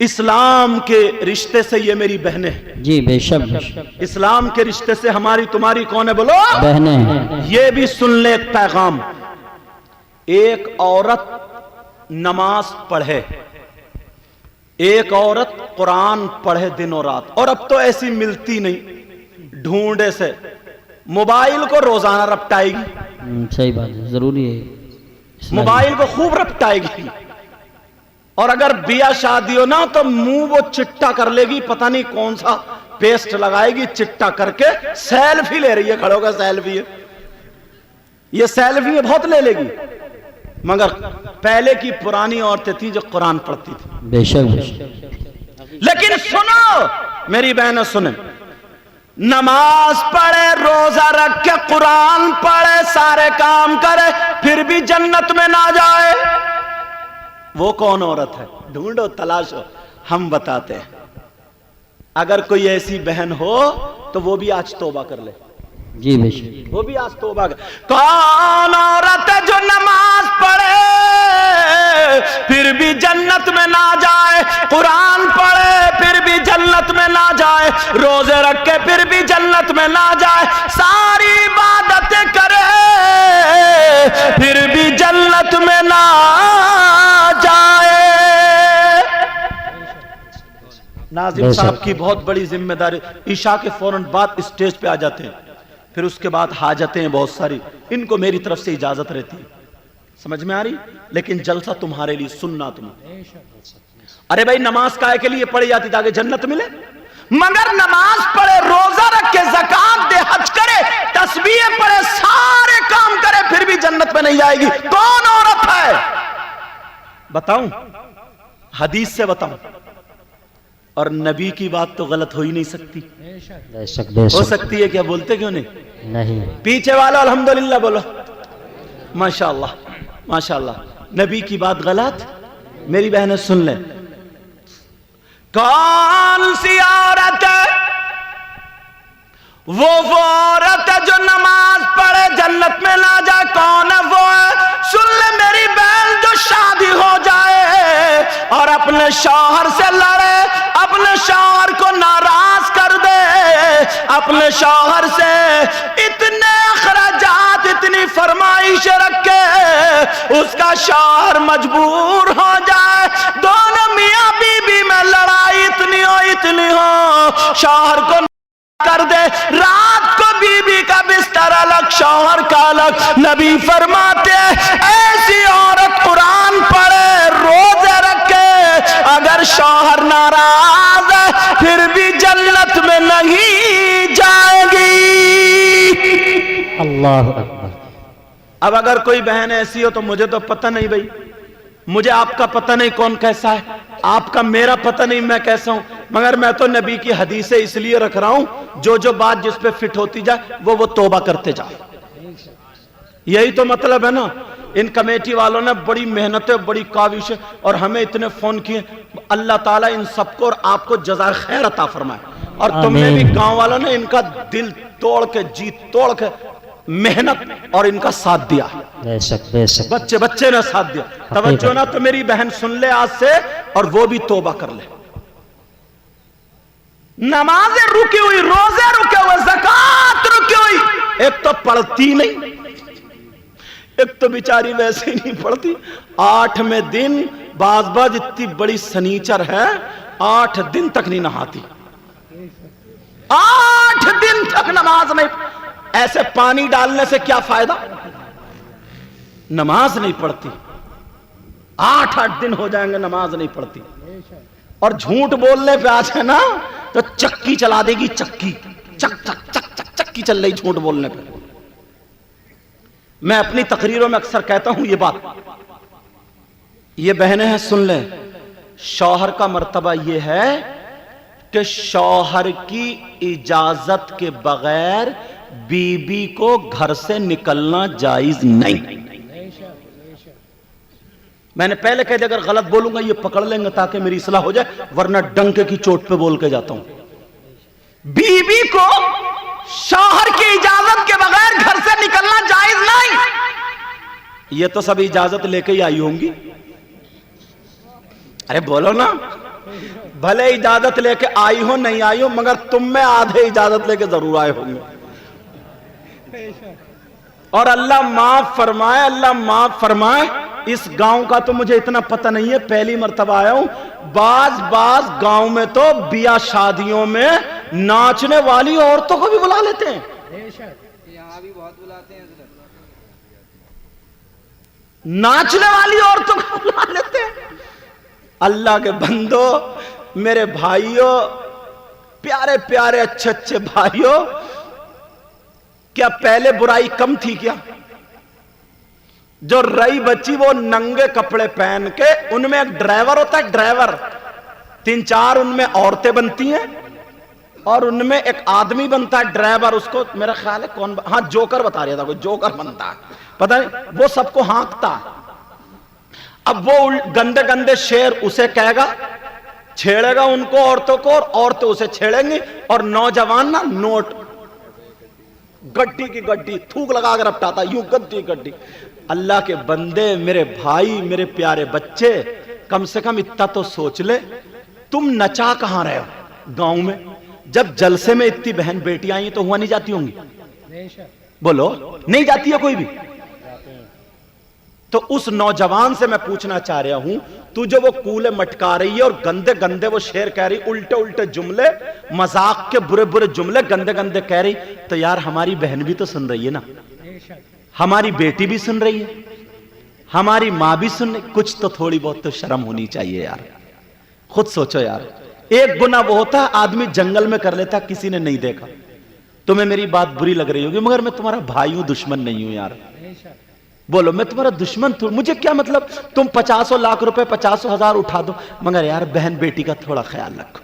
اسلام کے رشتے سے یہ میری بہنیں ہیں. جی بے شک اسلام کے رشتے سے ہماری تمہاری کون ہے بولو؟ بہنیں ہیں. یہ بھی سن لے ایک پیغام. ایک عورت نماز پڑھے، ایک عورت قرآن پڑھے دن اور رات، اور اب تو ایسی ملتی نہیں، ڈھونڈے سے موبائل کو روزانہ رپٹائے گی. صحیح بات ہے، ضروری ہے. موبائل کو خوب رپٹائے گی، اور اگر بیاہ شادی ہو نا تو منہ وہ چٹا کر لے گی، پتہ نہیں کون سا پیسٹ لگائے گی، چٹا کر کے سیلفی لے رہی ہے، کھڑو کا سیلفی ہے، یہ سیلفی ہے بہت لے لے گی. مگر پہلے کی پرانی عورتیں تھیں جو قرآن پڑھتی تھی. بے شک. لیکن سنو میری بہنیں سنیں، نماز پڑھے، روزہ رکھ کے قرآن پڑھے، سارے کام کرے، پھر بھی جنت میں نہ جائے، وہ کون عورت ہے؟ ڈھونڈو، تلاشو، ہم بتاتے ہیں. اگر کوئی ایسی بہن ہو تو وہ بھی آج توبہ کر لے. جی بے شک. وہ بھی آج توبہ کر. کون عورت ہے جو نماز پڑھے پھر بھی جنت میں نہ جائے، قرآن پڑھے پھر بھی جنت میں نہ جائے، روزے رکھے پھر بھی جنت میں نہ جائے، ساری عبادتیں کرے پھر بھی جنت میں نہ جائے. ناظم صاحب کی بہت بڑی ذمہ داری. عشاء کے فوراً بعد اسٹیج پہ آ جاتے ہیں، پھر اس کے بعد حاجتیں بہت ساری، ان کو میری طرف سے اجازت رہتی ہے. سمجھ میں آ رہی؟ لیکن جلسہ تمہارے لیے، سننا تمہیں. ارے بھائی نماز کائے کے لیے پڑھی جاتی تاکہ جنت ملے، مگر نماز پڑھے، روزہ رکھے، زکات دے، حج کرے، تسبیح پڑھے، سارے کام کرے، پھر بھی جنت میں نہیں جائے گی. کون عورت ہے؟ بتاؤں؟ حدیث سے بتاؤں، اور نبی کی بات تو غلط ہو ہی نہیں سکتی. ہو سکتی ہے کیا؟ بولتے کیوں نہیں؟ پیچھے والا الحمدللہ بولو. ماشاءاللہ ماشاءاللہ. نبی کی بات غلط؟ میری بہنیں سن لیں. کون سی عورت ہے؟ وہ عورت ہے جو نماز پڑھے جنت میں نہ جائے. کون ہے وہ؟ سن لے میری بہن، جو شادی ہو جائے اور اپنے شوہر سے لڑے، اپنے شوہر کو ناراض کر دے، اپنے شوہر سے اتنے اخراجات، اتنی فرمائش رکھے، اس کا شوہر مجبور ہو جائے، دونوں میاں بیوی میں لڑائی اتنی ہو، شوہر کو کر دے، رات کو بیوی کا بستر الگ، شوہر کا الگ. نبی فرماتے ہیں ایسی عورت قرآن پڑھے، روزے رکھے، اگر شوہر ناراض ہے پھر بھی جنت میں نہیں جائے گی. اللہ اکبر. اب اگر کوئی بہن ایسی ہو تو مجھے تو پتہ نہیں بھائی، مجھے آپ کا پتہ نہیں کون کیسا ہے، آپ کا میرا پتہ نہیں میں کیسا ہوں، مگر میں تو نبی کی حدیثیں اس لیے رکھ رہا ہوں جو بات جس پہ فٹ ہوتی جائے وہ توبہ کرتے جائے. یہی تو مطلب ہے نا. ان کمیٹی والوں نے بڑی محنتیں، بڑی کاوشیں، اور ہمیں اتنے فون کیے. اللہ تعالیٰ ان سب کو اور آپ کو جزائے خیر عطا فرمائے. اور تم نے بھی، گاؤں والوں نے ان کا دل توڑ کے، جی توڑ کے محنت اور ان کا ساتھ دیا. بے شک بے شک. بچے نے ساتھ دیا. توجہ نہ تو میری بہن سن لے آج سے، اور وہ بھی توبہ کر لے. نمازیں رکی ہوئی، روزے رکے ہوئے، زکات رکی ہوئی، ایک تو پڑھتی نہیں، ایک تو بیچاری ویسے ہی نہیں پڑھتی. 8 دن، بعض اتنی بڑی سنیچر ہے 8 دن تک نہیں نہاتی، 8 دن تک نماز نہیں. ایسے پانی ڈالنے سے کیا فائدہ؟ نماز نہیں پڑھتی. 8 دن ہو جائیں گے نماز نہیں پڑھتی. اور جھوٹ بولنے پہ آج ہے نا تو چکی چلا دے گی، چکی چک چک چک چک چکی چل رہی جھوٹ بولنے پہ. میں اپنی تقریروں میں اکثر کہتا ہوں یہ بات. یہ بہنیں ہیں سن لیں، شوہر کا مرتبہ یہ ہے کہ شوہر کی اجازت کے بغیر بیوی کو گھر سے نکلنا جائز نہیں. میں نے پہلے کہہ دیا اگر غلط بولوں گا یہ پکڑ لیں گے تاکہ میری اصلاح ہو جائے، ورنہ ڈنکے کی چوٹ پہ بول کے جاتا ہوں. بیوی کو شوہر کی اجازت کے بغیر گھر سے نکلنا جائز نہیں. یہ تو سب اجازت لے کے ہی آئی ہوں گی. ارے بولو نا. بھلے اجازت لے کے آئی ہو نہیں آئی ہو مگر تم میں آدھے اجازت لے کے ضرور آئے ہوں گے. اور اللہ معاف فرمائے, اللہ معاف فرمائے. اس گاؤں کا تو مجھے اتنا پتہ نہیں ہے, پہلی مرتبہ آیا ہوں. بعض گاؤں میں تو بیاہ شادیوں میں ناچنے والی عورتوں کو بھی بلا لیتے ہیں. یہاں بھی بہت بلاتے ہیں حضرت. ناچنے والی عورتوں کو بلا لیتے ہیں. اللہ کے بندو, میرے بھائیوں, پیارے پیارے اچھے اچھے بھائیوں, کیا پہلے برائی کم تھی کیا؟ جو رئی بچی وہ ننگے کپڑے پہن کے, ان میں ایک ڈرائیور ہوتا ہے, ڈرائیور 3-4 ان میں عورتیں بنتی ہیں اور ان میں ایک آدمی بنتا ہے ڈرائیور. اس کو میرا خیال ہے کون, ہاں جوکر بتا رہا تھا, کوئی جوکر بنتا ہے, پتہ نہیں, وہ سب کو ہانکتا. اب وہ گندے گندے شعر اسے کہے گا, چھیڑے گا ان کو عورتوں کو, اور عورتیں اسے چھیڑیں گی, اور نوجوان نا نوٹ گڈی کی گڈی تھوک لگا کر اپٹاتا, یوں گڈی گڈی. اللہ کے بندے, میرے بھائی, میرے پیارے بچے, کم سے کم اتنا تو سوچ لے, تم نچا کہاں رہے ہو گاؤں میں؟ جب جلسے میں اتنی بہن بیٹیاں آئی تو ہوا نہیں جاتی ہوں گی؟ بولو, نہیں جاتی ہے کوئی بھی؟ تو اس نوجوان سے میں پوچھنا چاہ رہا ہوں, تو جو وہ کولے مٹکا رہی ہے اور گندے گندے وہ شعر کہہ رہی, الٹے الٹے جملے, مذاق کے برے برے جملے گندے گندے کہہ رہی, تو یار ہماری بہن بھی تو سن رہی ہے نا, ہماری بیٹی بھی سن رہی ہے, ہماری ماں بھی سن رہی, کچھ تو تھوڑی بہت تو شرم ہونی چاہیے یار. خود سوچو یار, ایک گناہ وہ ہوتا ہے آدمی جنگل میں کر لیتا, کسی نے نہیں دیکھا. تمہیں میری بات بری لگ رہی ہوگی مگر میں تمہارا بھائی ہوں, دشمن نہیں ہوں یار. بولو, میں تمہارا دشمن تھا, مجھے کیا مطلب تم 50 لاکھ روپے 50,000 اٹھا دو, مگر یار بہن بیٹی کا تھوڑا خیال رکھو.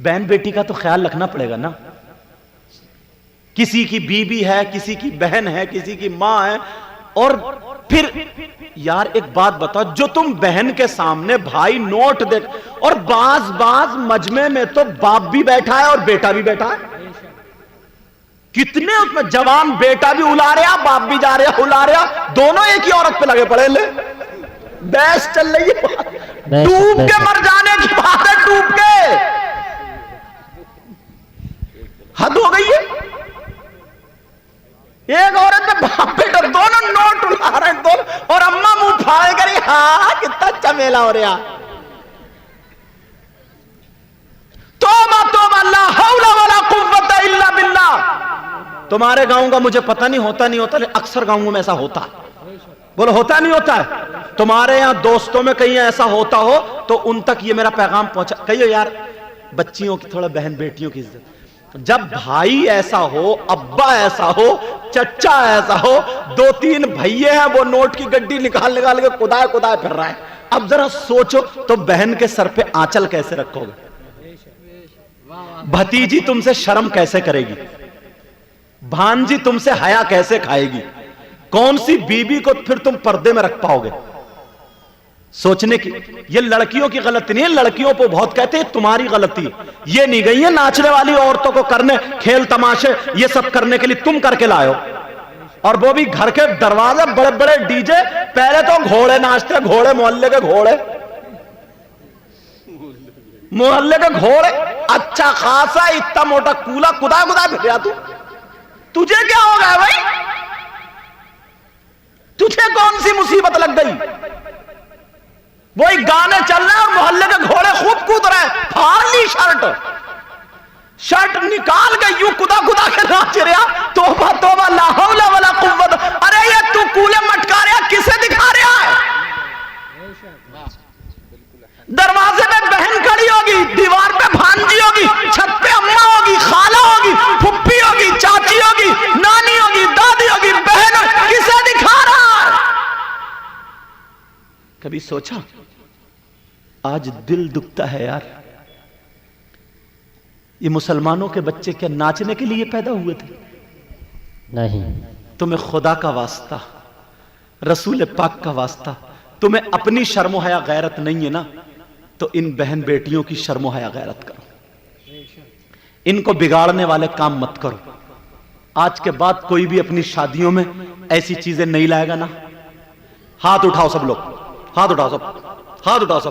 بہن بیٹی کا تو خیال رکھنا پڑے گا نا. کسی کی بیوی ہے, کسی کی بہن ہے, کسی کی ماں ہے. اور پھر یار ایک بات بتاؤ, جو تم بہن کے سامنے بھائی نوٹ دیکھ, اور بعض مجمع میں تو باپ بھی بیٹھا ہے اور بیٹا بھی بیٹھا ہے. کتنے اس میں جوان, بیٹا بھی الا رہا, باپ بھی جا رہا الا رہا, دونوں ایک ہی عورت پہ لگے پڑے. لے بحث چل رہی ہے, ڈوب کے مر جانے کی بات ہے, ڈوب کے. حد ہو گئی ہے. ایک عورت میں باپ بیٹا دونوں نوٹ اڑا رہے ہیں دونوں, اور اماں منہ پھاڑے کری, ہاں کتنا اچھا میلہ ہو رہا. توبہ توبہ, لا حول ولا قوت الا باللہ. تمہارے گاؤں کا مجھے پتہ نہیں, ہوتا نہیں ہوتا, لیکن اکثر گاؤں میں ایسا ہوتا ہے. بولو, ہوتا نہیں ہوتا ہے؟ تمہارے یہاں دوستوں میں کہیں ایسا ہوتا ہو تو ان تک یہ میرا پیغام پہنچا. کہیے یار بچیوں کی تھوڑا, بہن بیٹیوں کی عزت. جب بھائی ایسا ہو, ابا ایسا ہو, چچا ایسا ہو, 2-3 بھائیے ہیں, وہ نوٹ کی گڈی نکال کے کدائے پھر رہا ہے. اب ذرا سوچو تو بہن کے سر پہ آنچل کیسے رکھو گے؟ بھتیجی تم سے شرم کیسے کرے گی؟ بھانجی تم سے حیا کیسے کھائے گی؟ کون سی بیوی کو پھر تم پردے میں رکھ پاؤ گے؟ سوچنے کی. یہ لڑکیوں کی غلطی نہیں ہے, لڑکیوں کو بہت کہتے ہیں تمہاری غلطی. یہ نہیں گئی ہے ناچنے والی عورتوں کو کرنے, کھیل تماشے یہ سب کرنے کے لیے تم کر کے لائے ہو. اور وہ بھی گھر کے دروازے بڑے بڑے ڈی جے. پہلے تو گھوڑے ناچتے, گھوڑے محلے کے گھوڑے, محلے کے گھوڑے, اچھا خاصا اتنا موٹا کولا کدا پھر تو. تجھے کیا ہو گیا بھائی؟ تجھے کون سی مصیبت لگ گئی؟ وہی گانے چل رہے ہیں اور محلے کے گھوڑے خوب کود رہے ہیں. پھاڑ لی شرٹ نکال کے یوں کدا کے ناچ رہا. توبہ توبہ, لا حول ولا قوت. ارے یہ تو کولے مٹکا رہا, کسے دکھا رہا ہے؟ دروازے میں بہن کھڑی ہوگی, دیوار پہ بھانجی ہوگی, چھت پہ اماں ہوگی, خالہ ہوگی, پھپھی ہوگی, چاچی ہوگی, نانی ہوگی, دادی ہوگی, بہن ہوگی, کسے دکھا رہا ہے؟ کبھی سوچا؟ آج دل دکھتا ہے یار, یہ مسلمانوں کے بچے کیا ناچنے کے لیے پیدا ہوئے تھے؟ نہیں. تمہیں خدا کا واسطہ, رسول پاک کا واسطہ, تمہیں اپنی شرم و حیا غیرت نہیں ہے نا, تو ان بہن بیٹیوں کی شرم و حیا غیرت کرو. ان کو بگاڑنے والے کام مت کرو. آج کے بعد کوئی بھی اپنی شادیوں میں ایسی چیزیں نہیں لائے گا نا. ہاتھ اٹھاؤ سب لوگ, ہاتھ اٹھاؤ سب, ہاتھ اٹھاؤ سب.